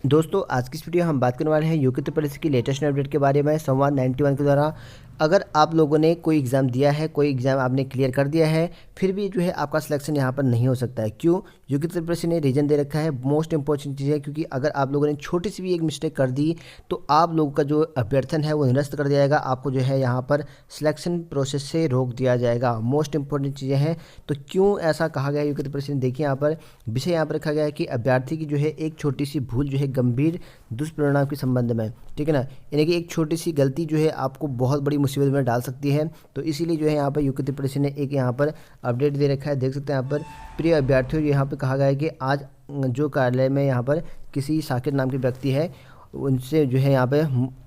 दोस्तों आज की इस वीडियो हम बात करने वाले हैं यूके उत्तर प्रदेश की लेटेस्ट अपडेट के बारे में। संवाद 91 के द्वारा अगर आप लोगों ने कोई एग्ज़ाम दिया है, कोई एग्ज़ाम आपने क्लियर कर दिया है, फिर भी जो है आपका सिलेक्शन यहाँ पर नहीं हो सकता है। क्यों? यूके उत्तर प्रदेश ने रीज़न दे रखा है। मोस्ट इंपॉर्टेंट चीज़ है, क्योंकि अगर आप लोगों ने छोटी सी भी एक मिस्टेक कर दी तो आप लोगों का जो अभ्यर्थन है वो निरस्त कर दिया जाएगा। आपको जो है यहाँ पर सिलेक्शन प्रोसेस से रोक दिया जाएगा। मोस्ट इंपॉर्टेंट चीज़ें हैं। तो क्यों ऐसा कहा गया यूके उत्तर प्रदेश ने? देखिए यहाँ पर विषय यहाँ पर रखा गया है कि अभ्यर्थी की जो है एक छोटी सी भूल जो है गंभीर दुष्परिणाम के संबंध में, ठीक है ना, यानी कि एक छोटी सी गलती जो है आपको बहुत बड़ी मुसीबत में डाल सकती है। तो इसीलिए जो है यहाँ पर यूके उत्तर प्रदेश ने एक यहाँ पर अपडेट दे रखा है। देख सकते हैं यहाँ पर, प्रिय अभ्यर्थियों, यहाँ पर कहा गया है कि आज जो कार्यालय में यहाँ पर किसी साकिर नाम के व्यक्ति है, उनसे जो है यहाँ पे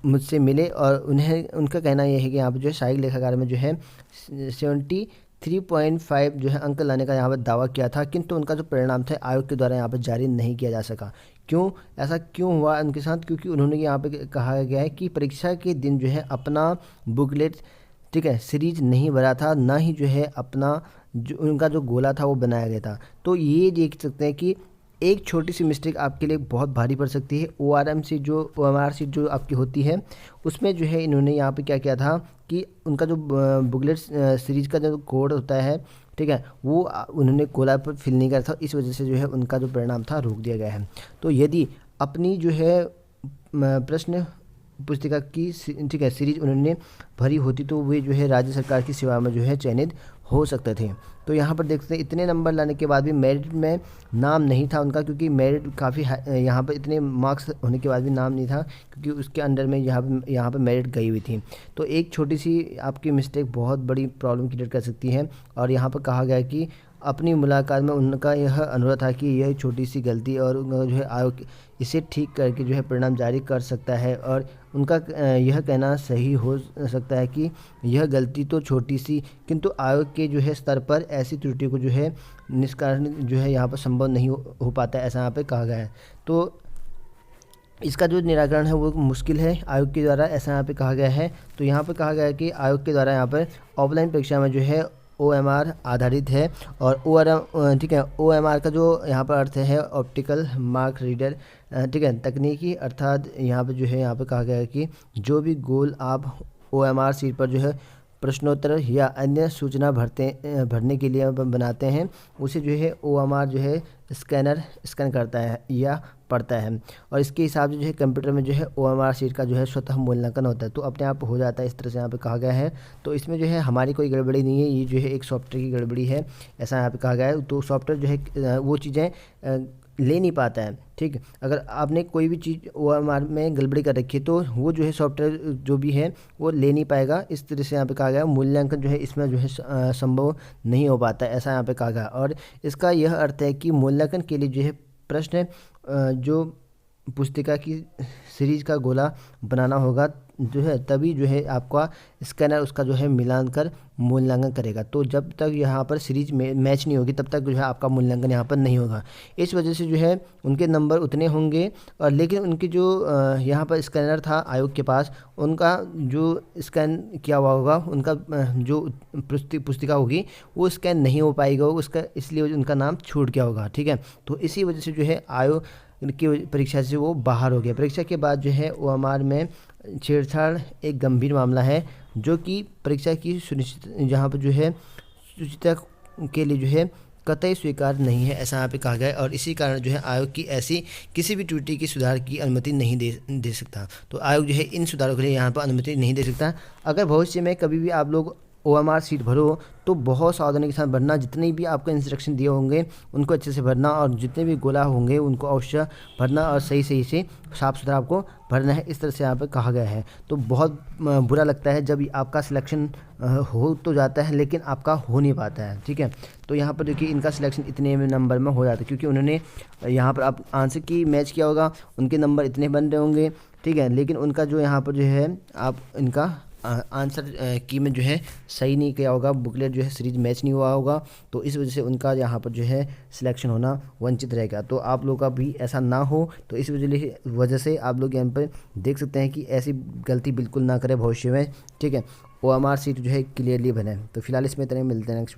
मुझसे मिले और उनका कहना यह है कि यहाँ पर जो है सहायक लेखाकार में जो है 73.5 जो है अंक लाने का यहाँ पर दावा किया था, किंतु उनका जो परिणाम था आयोग के द्वारा यहाँ पर जारी नहीं किया जा सका। क्यों? ऐसा क्यों हुआ उनके साथ? क्योंकि उन्होंने यहाँ पे कहा गया है कि परीक्षा के दिन जो है अपना बुकलेट, ठीक है, सीरीज नहीं भरा था, ना ही जो है अपना जो उनका जो गोला था वो बनाया गया था। तो ये देख सकते हैं कि एक छोटी सी मिस्टेक आपके लिए बहुत भारी पड़ सकती है। OMR सीट जो आपकी होती है उसमें जो है इन्होंने यहाँ पे क्या किया था कि उनका जो बुकलेट सीरीज का जो कोड होता है, ठीक है, वो उन्होंने गोला पर फिल नहीं करा था। इस वजह से जो है उनका जो परिणाम था रोक दिया गया है। तो यदि अपनी जो है प्रश्न पुस्तिका की, ठीक है, सीरीज उन्होंने भरी होती तो वे जो है राज्य सरकार की सेवा में जो है चयनित हो सकते थे। तो यहाँ पर देखते हैं इतने नंबर लाने के बाद भी मेरिट में नाम नहीं था उनका, क्योंकि मेरिट काफ़ी यहाँ पर इतने मार्क्स होने के बाद भी नाम नहीं था, क्योंकि उसके अंडर में यहाँ पर मेरिट गई हुई थी। तो एक छोटी सी आपकी मिस्टेक बहुत बड़ी प्रॉब्लम क्रिएट कर सकती है। और यहाँ पर कहा गया कि अपनी मुलाकात में उनका यह अनुरोध था कि यह छोटी सी गलती और जो है आयोग इसे ठीक करके जो है परिणाम जारी कर सकता है। और उनका यह कहना सही हो सकता है कि यह गलती तो छोटी सी, किंतु आयोग के जो है स्तर पर ऐसी त्रुटि को जो है निष्कारण जो है यहाँ पर संभव नहीं हो पाता है, ऐसा यहाँ पे कहा गया है। तो इसका जो निराकरण है वो मुश्किल है आयोग के द्वारा, ऐसा यहाँ पे कहा गया है। तो यहाँ पे कहा गया है कि आयोग के द्वारा यहाँ पर ऑफलाइन परीक्षा में जो है OMR आधारित है। और ORM, ठीक है, OMR का जो यहाँ पर अर्थ है ऑप्टिकल मार्क रीडर, ठीक है, तकनीकी, अर्थात यहाँ पे जो है यहाँ पे कहा गया है कि जो भी गोल आप OMR सीट पर जो है प्रश्नोत्तर या अन्य सूचना भरने के लिए बनाते हैं, उसे जो है OMR जो है स्कैन करता है या पढ़ता है। और इसके हिसाब से जो है कंप्यूटर में जो है OMR सीट का जो है स्वतः मूल्यांकन होता है, तो अपने आप हो जाता है। इस तरह से यहाँ पे कहा गया है। तो इसमें जो है हमारी कोई गड़बड़ी नहीं है, ये जो है एक सॉफ्टवेयर की गड़बड़ी है, ऐसा यहाँ पे कहा गया है। तो सॉफ्टवेयर जो है वो चीज़ें ले नहीं पाता है, ठीक। अगर आपने कोई भी चीज़ OMR में गड़बड़ी कर रखी है तो वो जो है सॉफ्टवेयर जो भी है वो ले नहीं पाएगा। इस तरह से यहाँ पे कहा गया मूल्यांकन जो है इसमें जो है संभव नहीं हो पाता है, ऐसा यहाँ पे कहा गया। और इसका यह अर्थ है कि मूल्यांकन के लिए जो है प्रश्न जो पुस्तिका की सीरीज का गोला बनाना होगा जो है, तभी जो है आपका स्कैनर उसका जो है मिलान कर मूल्यांकन करेगा। तो जब तक यहाँ पर सीरीज मैच नहीं होगी तब तक जो है आपका मूल्यांकन यहाँ पर नहीं होगा। इस वजह से जो है उनके नंबर उतने होंगे, और लेकिन उनके जो यहाँ पर स्कैनर था आयोग के पास, उनका जो स्कैन किया हुआ होगा, उनका जो पुस्तिका होगी वो स्कैन नहीं हो पाएगा उसका, इसलिए उनका नाम छूट गया होगा, ठीक है। तो इसी वजह से जो है आयोग की परीक्षा से वो बाहर हो गया। परीक्षा के बाद जो है OMR में छेड़छाड़ एक गंभीर मामला है, जो कि परीक्षा की सुनिश्चित जहाँ पर जो है सुचिता के लिए जो है कतई स्वीकार नहीं है, ऐसा यहाँ पे कहा गया है। और इसी कारण जो है आयोग की ऐसी किसी भी त्रुटि की सुधार की अनुमति नहीं दे सकता। तो आयोग जो है इन सुधारों के लिए यहाँ पर अनुमति नहीं दे सकता। अगर भविष्य में कभी भी आप लोग OMR सीट भरो तो बहुत सावधानी के साथ भरना, जितने भी आपको इंस्ट्रक्शन दिए होंगे उनको अच्छे से भरना, और जितने भी गोला होंगे उनको अवश्य भरना, और सही से साफ़ सुथरा आपको भरना है, इस तरह से यहाँ पर कहा गया है। तो बहुत बुरा लगता है जब आपका सिलेक्शन हो तो जाता है लेकिन आपका हो नहीं पाता है, ठीक है। तो यहाँ पर देखिए इनका सिलेक्शन इतने नंबर में हो जाता है, क्योंकि उन्होंने यहाँ पर आप आंसर की मैच किया होगा, उनके नंबर इतने बन रहे होंगे, ठीक है, लेकिन उनका जो यहाँ पर जो है आप इनका आंसर की में जो है सही नहीं किया होगा, बुकलेट जो है सीरीज मैच नहीं हुआ होगा, तो इस वजह से उनका यहाँ पर जो है सिलेक्शन होना वंचित रहेगा। तो आप लोग का भी ऐसा ना हो, तो इस वजह से आप लोग यहाँ पर देख सकते हैं कि ऐसी गलती बिल्कुल ना करें भविष्य में, ठीक है। OMR सीट जो है क्लियरली बने। तो फिलहाल इसमें इतने मिलते हैं नेक्स्ट